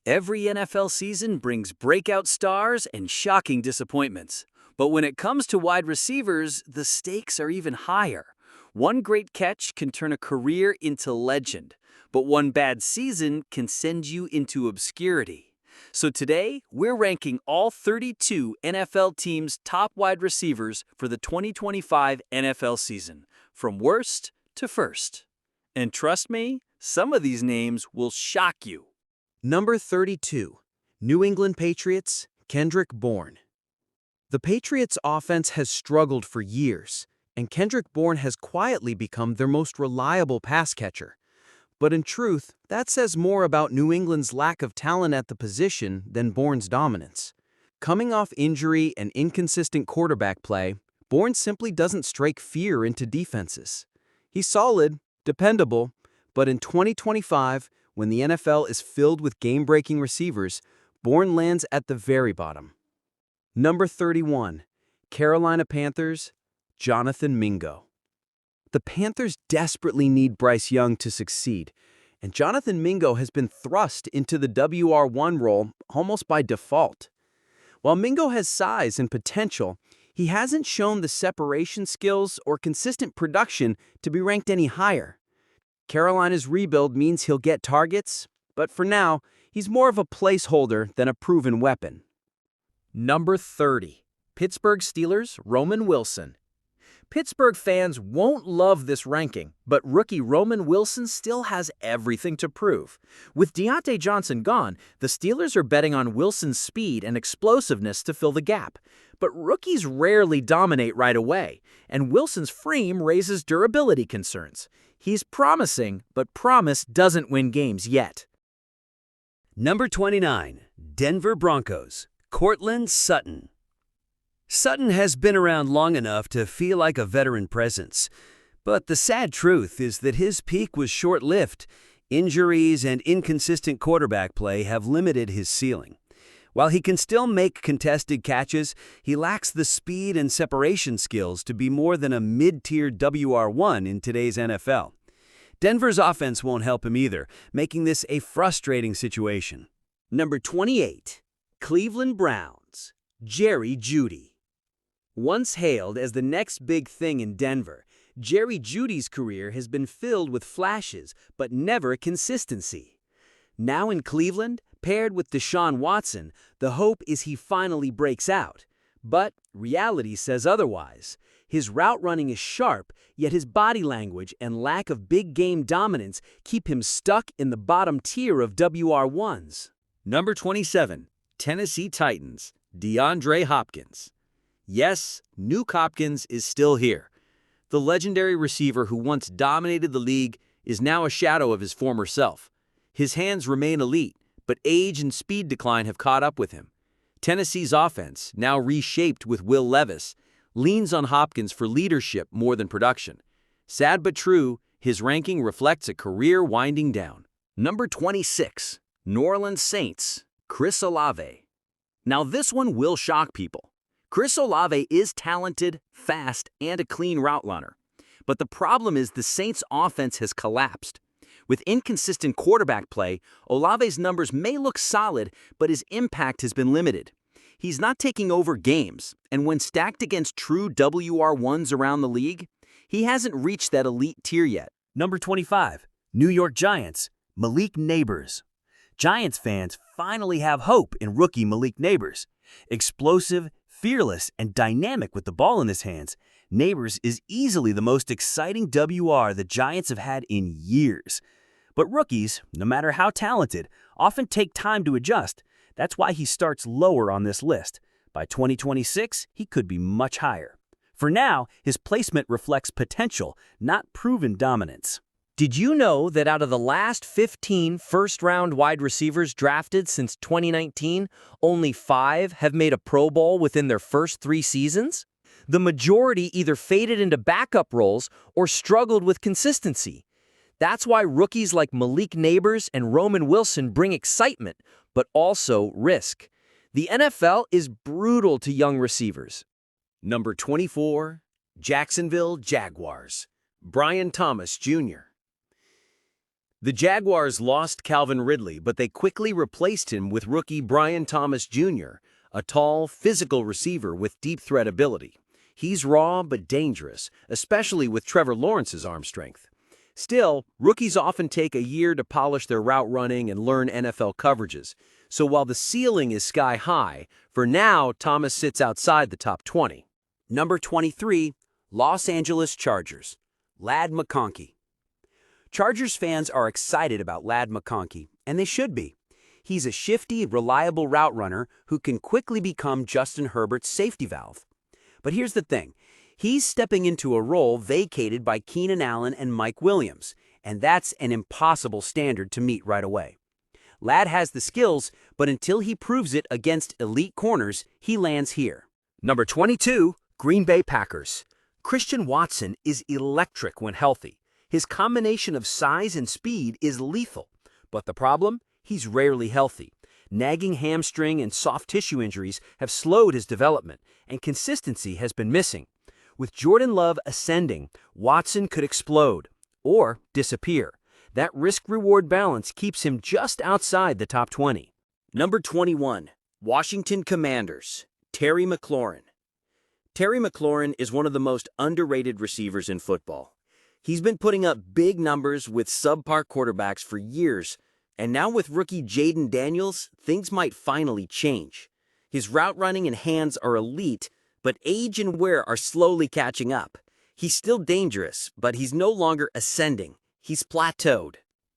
Every NFL season brings breakout stars and shocking disappointments. But when it comes to wide receivers, the stakes are even higher. One great catch can turn a career into legend, but one bad season can send you into obscurity. So today, we're ranking all 32 NFL teams' top wide receivers for the 2025 NFL season, from worst to first. And trust me, some of these names will shock you. Number 32, New England Patriots, Kendrick Bourne. The Patriots' offense has struggled for years, and Kendrick Bourne has quietly become their most reliable pass catcher. But in truth, that says more about New England's lack of talent at the position than Bourne's dominance. Coming off injury and inconsistent quarterback play, Bourne simply doesn't strike fear into defenses. He's solid, dependable, but in 2025, when the NFL is filled with game-breaking receivers, Bourne lands at the very bottom. Number 31, Carolina Panthers, Jonathan Mingo. The Panthers desperately need Bryce Young to succeed, and Jonathan Mingo has been thrust into the WR1 role almost by default. While Mingo has size and potential, he hasn't shown the separation skills or consistent production to be ranked any higher. Carolina's rebuild means he'll get targets, but for now, he's more of a placeholder than a proven weapon. Number 30, Pittsburgh Steelers, Roman Wilson. Pittsburgh fans won't love this ranking, but rookie Roman Wilson still has everything to prove. With Deontay Johnson gone, the Steelers are betting on Wilson's speed and explosiveness to fill the gap. But rookies rarely dominate right away, and Wilson's frame raises durability concerns. He's promising, but promise doesn't win games yet. Number 29, Denver Broncos, Courtland Sutton. Sutton has been around long enough to feel like a veteran presence. But the sad truth is that his peak was short-lived. Injuries and inconsistent quarterback play have limited his ceiling. While he can still make contested catches, he lacks the speed and separation skills to be more than a mid-tier WR1 in today's NFL. Denver's offense won't help him either, making this a frustrating situation. Number 28, Cleveland Browns, Jerry Jeudy. Once hailed as the next big thing in Denver, Jerry Jeudy's career has been filled with flashes, but never consistency. Now in Cleveland, paired with Deshaun Watson, the hope is he finally breaks out. But reality says otherwise. His route running is sharp, yet his body language and lack of big game dominance keep him stuck in the bottom tier of WR1s. Number 27, Tennessee Titans, DeAndre Hopkins. Yes, Nuke Hopkins is still here. The legendary receiver who once dominated the league is now a shadow of his former self. His hands remain elite, but age and speed decline have caught up with him. Tennessee's offense, now reshaped with Will Levis, leans on Hopkins for leadership more than production. Sad but true, his ranking reflects a career winding down. Number 26, New Orleans Saints, Chris Olave. Now this one will shock people. Chris Olave is talented, fast, and a clean route runner. But the problem is the Saints' offense has collapsed. With inconsistent quarterback play, Olave's numbers may look solid, but his impact has been limited. He's not taking over games, and when stacked against true WR1s around the league, he hasn't reached that elite tier yet. Number 25, New York Giants, Malik Nabers. Giants fans finally have hope in rookie Malik Nabers. Explosive, fearless, and dynamic with the ball in his hands, Nabers is easily the most exciting WR the Giants have had in years. But rookies, no matter how talented, often take time to adjust. That's why he starts lower on this list. By 2026, he could be much higher. For now, his placement reflects potential, not proven dominance. Did you know that out of the last 15 first-round wide receivers drafted since 2019, only 5 have made a Pro Bowl within their first 3 seasons? The majority either faded into backup roles or struggled with consistency. That's why rookies like Malik Nabers and Roman Wilson bring excitement, but also risk. The NFL is brutal to young receivers. Number 24, Jacksonville Jaguars, Brian Thomas Jr. The Jaguars lost Calvin Ridley, but they quickly replaced him with rookie Brian Thomas Jr., a tall, physical receiver with deep threat ability. He's raw but dangerous, especially with Trevor Lawrence's arm strength. Still, rookies often take a year to polish their route running and learn NFL coverages. So while the ceiling is sky high, for now, Thomas sits outside the top 20. Number 23, Los Angeles Chargers, Ladd McConkey. Chargers fans are excited about Ladd McConkey, and they should be. He's a shifty, reliable route runner who can quickly become Justin Herbert's safety valve. But here's the thing. He's stepping into a role vacated by Keenan Allen and Mike Williams, and that's an impossible standard to meet right away. Ladd has the skills, but until he proves it against elite corners, he lands here. Number 22, Green Bay Packers. Christian Watson is electric when healthy. His combination of size and speed is lethal. But the problem? He's rarely healthy. Nagging hamstring and soft tissue injuries have slowed his development, and consistency has been missing. With Jordan Love ascending, Watson could explode or disappear. That risk-reward balance keeps him just outside the top 20. Number 21, Washington Commanders, Terry McLaurin. Terry McLaurin is one of the most underrated receivers in football. He's been putting up big numbers with subpar quarterbacks for years, and now with rookie Jaden Daniels, things might finally change. His route running and hands are elite, but age and wear are slowly catching up. He's still dangerous, but he's no longer ascending. He's plateaued.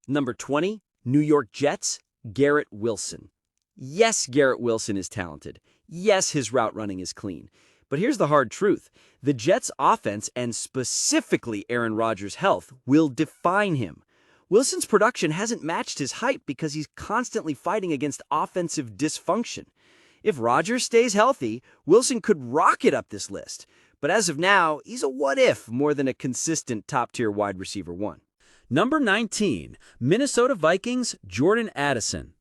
Number 20, New York Jets, Garrett Wilson. Yes, Garrett Wilson is talented. Yes, his route running is clean. But here's the hard truth. The Jets' offense, and specifically Aaron Rodgers' health, will define him. Wilson's production hasn't matched his hype because he's constantly fighting against offensive dysfunction. If Rodgers stays healthy, Wilson could rocket up this list. But as of now, he's a what-if more than a consistent top-tier wide receiver one. Number 19, Minnesota Vikings, Jordan Addison.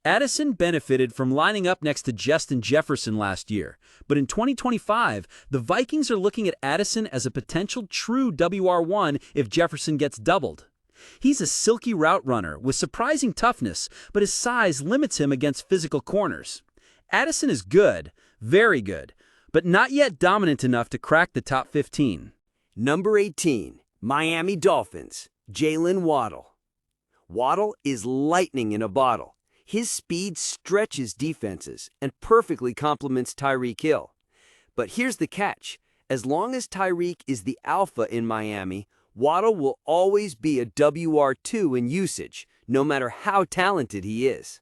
Addison benefited from lining up next to Justin Jefferson last year, but in 2025, the Vikings are looking at Addison as a potential true WR1 if Jefferson gets doubled. He's a silky route runner with surprising toughness, but his size limits him against physical corners. Addison is good, very good, but not yet dominant enough to crack the top 15. Number 18, Miami Dolphins, Jalen Waddle. Waddle is lightning in a bottle. His speed stretches defenses and perfectly complements Tyreek Hill. But here's the catch. As long as Tyreek is the alpha in Miami, Waddle will always be a WR2 in usage, no matter how talented he is.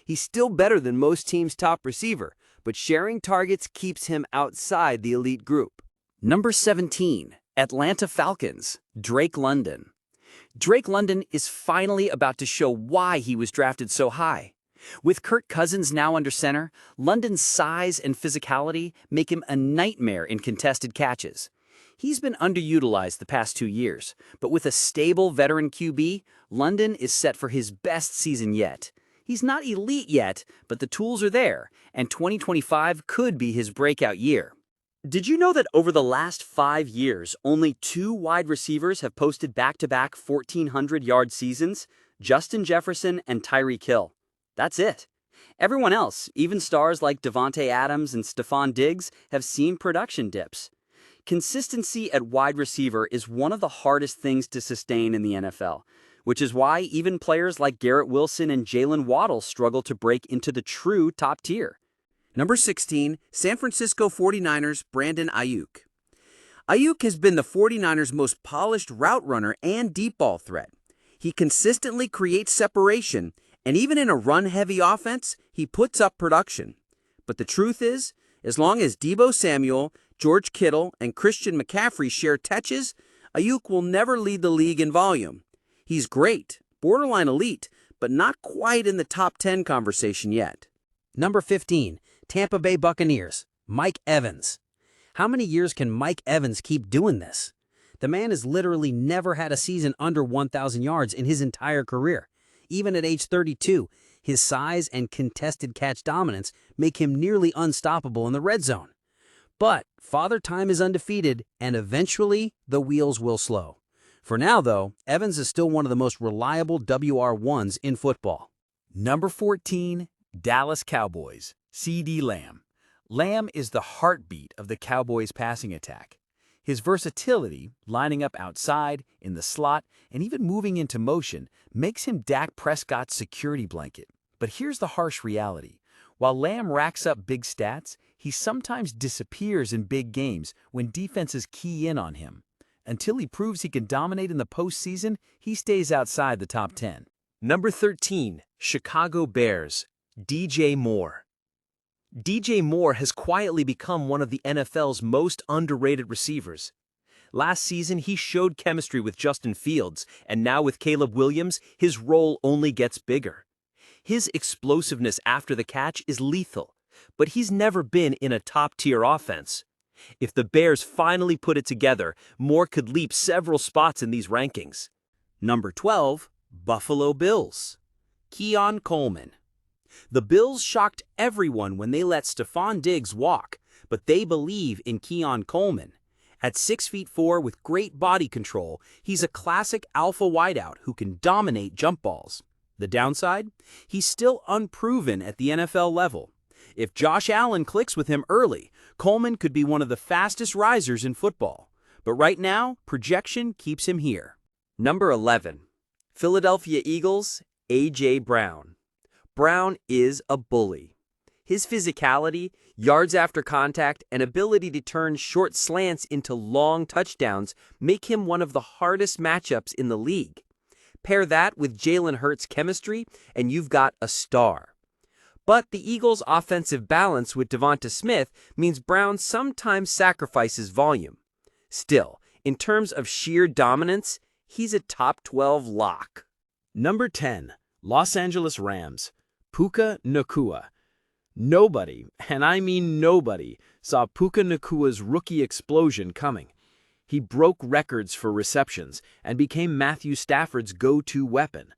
He's still better than most teams' top receiver, but sharing targets keeps him outside the elite group. Number 17, Atlanta Falcons, Drake London. Drake London is finally about to show why he was drafted so high. With Kirk Cousins now under center, London's size and physicality make him a nightmare in contested catches. He's been underutilized the past 2 years, but with a stable veteran QB, London is set for his best season yet. He's not elite yet, but the tools are there, and 2025 could be his breakout year. Did you know that over the last 5 years, only 2 wide receivers have posted back-to-back 1,400-yard seasons? Justin Jefferson and Tyreek Hill. That's it. Everyone else, even stars like Devontae Adams and Stephon Diggs, have seen production dips. Consistency at wide receiver is one of the hardest things to sustain in the NFL, which is why even players like Garrett Wilson and Jalen Waddle struggle to break into the true top tier. Number 16, San Francisco 49ers, Brandon Ayuk. Ayuk has been the 49ers' most polished route runner and deep ball threat. He consistently creates separation, and even in a run-heavy offense, he puts up production. But the truth is, as long as Deebo Samuel, George Kittle, and Christian McCaffrey share touches, Ayuk will never lead the league in volume. He's great, borderline elite, but not quite in the top 10 conversation yet. Number 15, Tampa Bay Buccaneers, Mike Evans. How many years can Mike Evans keep doing this? The man has literally never had a season under 1,000 yards in his entire career. Even at age 32, his size and contested catch dominance make him nearly unstoppable in the red zone. But Father Time is undefeated, and eventually the wheels will slow. For now, though, Evans is still one of the most reliable WR1s in football. Number 14, Dallas Cowboys, CeeDee Lamb. Lamb is the heartbeat of the Cowboys' passing attack. His versatility, lining up outside, in the slot, and even moving into motion, makes him Dak Prescott's security blanket. But here's the harsh reality. While Lamb racks up big stats, he sometimes disappears in big games when defenses key in on him. Until he proves he can dominate in the postseason, he stays outside the top 10. Number 13, Chicago Bears, DJ Moore. DJ Moore has quietly become one of the NFL's most underrated receivers. Last season, he showed chemistry with Justin Fields, and now with Caleb Williams, his role only gets bigger. His explosiveness after the catch is lethal, but he's never been in a top-tier offense. If the Bears finally put it together, Moore could leap several spots in these rankings. Number 12, Buffalo Bills, Keon Coleman. The Bills shocked everyone when they let Stephon Diggs walk, but they believe in Keon Coleman. At 6'4" with great body control, he's a classic alpha wideout who can dominate jump balls. The downside? He's still unproven at the NFL level. If Josh Allen clicks with him early, Coleman could be one of the fastest risers in football. But right now, projection keeps him here. Number 11, Philadelphia Eagles, A.J. Brown. Brown is a bully. His physicality, yards after contact, and ability to turn short slants into long touchdowns make him one of the hardest matchups in the league. Pair that with Jalen Hurts' chemistry, and you've got a star. But the Eagles' offensive balance with Devonta Smith means Brown sometimes sacrifices volume. Still, in terms of sheer dominance, he's a top 12 lock. Number 10, Los Angeles Rams, Puka Nacua. Nobody, and I mean nobody, saw Puka Nacua's rookie explosion coming. He broke records for receptions and became Matthew Stafford's go-to weapon.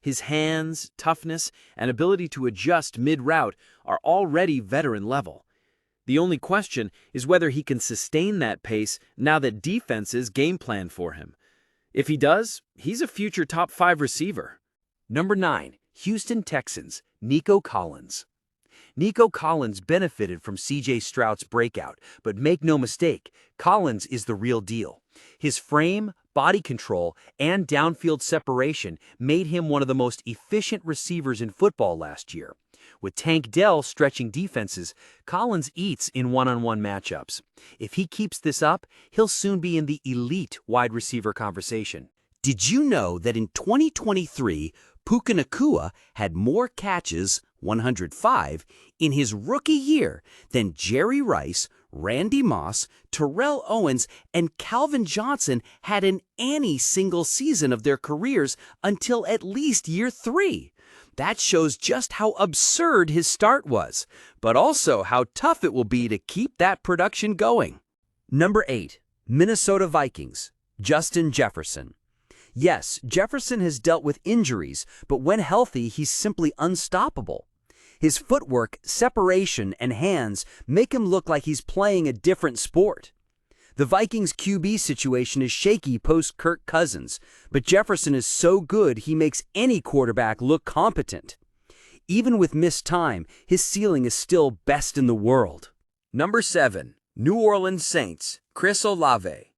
His hands, toughness, and ability to adjust mid-route are already veteran level. The only question is whether he can sustain that pace now that defenses game plan for him. If he does, he's a future top 5 receiver. Number 9, Houston Texans, Nico Collins. Nico Collins benefited from C.J. Stroud's breakout, but make no mistake, Collins is the real deal. His frame, body control, and downfield separation made him one of the most efficient receivers in football last year. With Tank Dell stretching defenses, Collins eats in one-on-one matchups. If he keeps this up, he'll soon be in the elite wide receiver conversation. Did you know that in 2023, Puka Nacua had more catches, 105, in his rookie year than Jerry Rice, Randy Moss, Terrell Owens, and Calvin Johnson had in any single season of their careers until at least year 3. That shows just how absurd his start was, but also how tough it will be to keep that production going. Number 8, Minnesota Vikings, Justin Jefferson. Yes, Jefferson has dealt with injuries, but when healthy, he's simply unstoppable. His footwork, separation, and hands make him look like he's playing a different sport. The Vikings' QB situation is shaky post-Kirk Cousins, but Jefferson is so good he makes any quarterback look competent. Even with missed time, his ceiling is still best in the world. Number 7, New Orleans Saints, Chris Olave.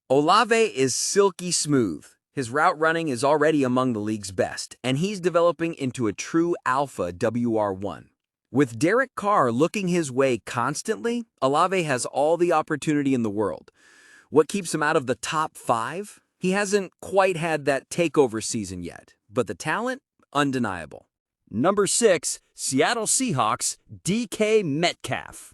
Olave is silky smooth. His route running is already among the league's best, and he's developing into a true alpha WR1. With Derek Carr looking his way constantly, Olave has all the opportunity in the world. What keeps him out of the top 5? He hasn't quite had that takeover season yet, but the talent, undeniable. Number 6, Seattle Seahawks, DK Metcalf.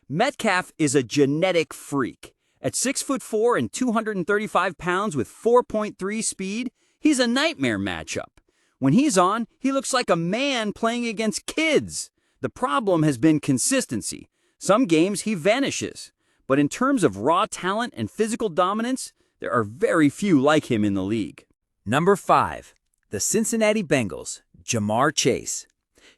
Metcalf is a genetic freak. At 6'4" and 235 pounds with 4.3 speed, he's a nightmare matchup. When he's on, he looks like a man playing against kids. The problem has been consistency. Some games he vanishes. But in terms of raw talent and physical dominance, there are very few like him in the league. Number 5, the Cincinnati Bengals, Jamar Chase.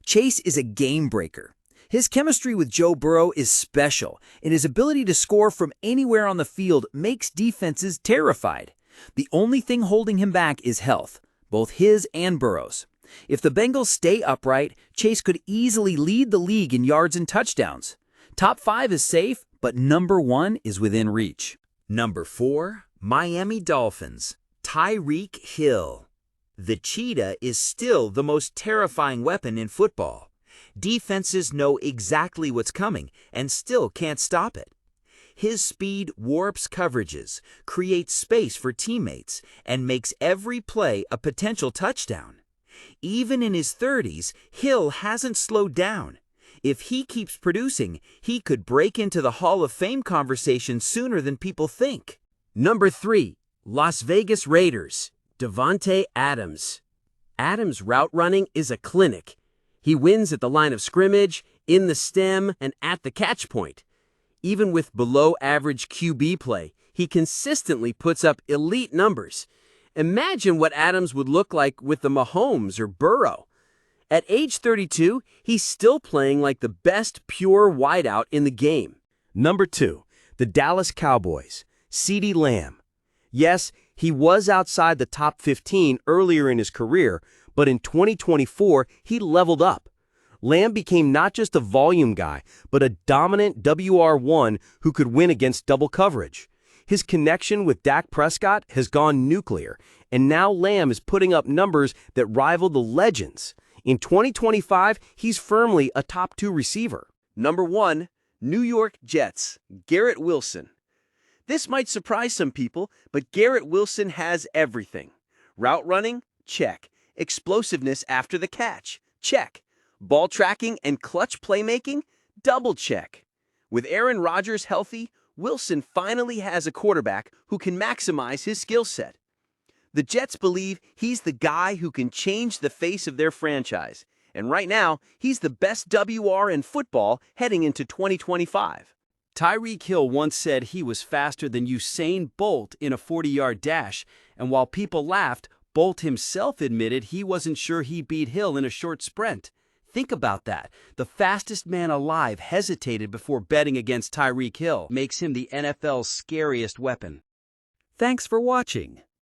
Chase is a game breaker. His chemistry with Joe Burrow is special, and his ability to score from anywhere on the field makes defenses terrified. The only thing holding him back is health, both his and Burrow's. If the Bengals stay upright, Chase could easily lead the league in yards and touchdowns. Top 5 is safe, but number 1 is within reach. Number 4, Miami Dolphins, Tyreek Hill. The cheetah is still the most terrifying weapon in football. Defenses know exactly what's coming and still can't stop it. His speed warps coverages, creates space for teammates, and makes every play a potential touchdown. Even in his 30s, Hill hasn't slowed down. If he keeps producing, he could break into the Hall of Fame conversation sooner than people think. Number 3, Las Vegas Raiders, Davante Adams. Adams' route running is a clinic. He wins at the line of scrimmage, in the stem, and at the catch point. Even with below-average QB play, he consistently puts up elite numbers. Imagine what Adams would look like with the Mahomes or Burrow. At age 32, he's still playing like the best pure wideout in the game. Number 2, the Dallas Cowboys, CeeDee Lamb. Yes, he was outside the top 15 earlier in his career, but in 2024, he leveled up. Lamb became not just a volume guy, but a dominant WR1 who could win against double coverage. His connection with Dak Prescott has gone nuclear, and now Lamb is putting up numbers that rival the legends. In 2025, he's firmly a top 2 receiver. Number 1, New York Jets, Garrett Wilson. This might surprise some people, but Garrett Wilson has everything. Route running? Check. Explosiveness after the catch? Check. Ball tracking and clutch playmaking? Double check. With Aaron Rodgers healthy, Wilson finally has a quarterback who can maximize his skill set. The Jets believe he's the guy who can change the face of their franchise, and right now, he's the best WR in football heading into 2025. Tyreek Hill once said he was faster than Usain Bolt in a 40-yard dash, and while people laughed, Bolt himself admitted he wasn't sure he beat Hill in a short sprint. Think about that. The fastest man alive hesitated before betting against Tyreek Hill. Makes him the NFL's scariest weapon. Thanks for watching.